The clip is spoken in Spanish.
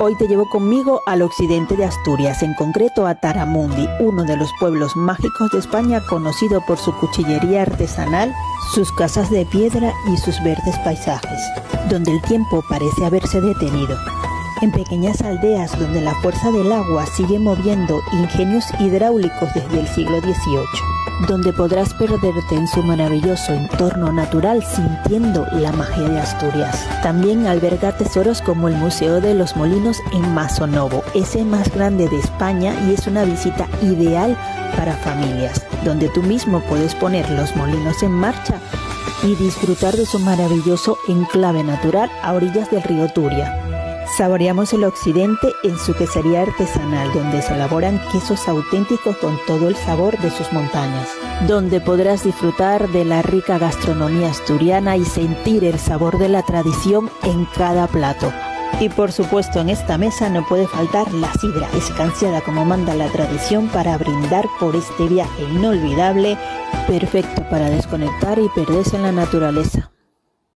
Hoy te llevo conmigo al occidente de Asturias, en concreto a Taramundi, uno de los pueblos mágicos de España, conocido por su cuchillería artesanal, sus casas de piedra y sus verdes paisajes, donde el tiempo parece haberse detenido. En pequeñas aldeas donde la fuerza del agua sigue moviendo ingenios hidráulicos desde el siglo XVIII, donde podrás perderte en su maravilloso entorno natural sintiendo la magia de Asturias. También alberga tesoros como el Museo de los Molinos en Masonovo, ese más grande de España, y es una visita ideal para familias, donde tú mismo puedes poner los molinos en marcha y disfrutar de su maravilloso enclave natural a orillas del río Turia. Saboreamos el occidente en su quesería artesanal, donde se elaboran quesos auténticos con todo el sabor de sus montañas, donde podrás disfrutar de la rica gastronomía asturiana y sentir el sabor de la tradición en cada plato. Y por supuesto, en esta mesa no puede faltar la sidra, escanciada como manda la tradición para brindar por este viaje inolvidable, perfecto para desconectar y perderse en la naturaleza.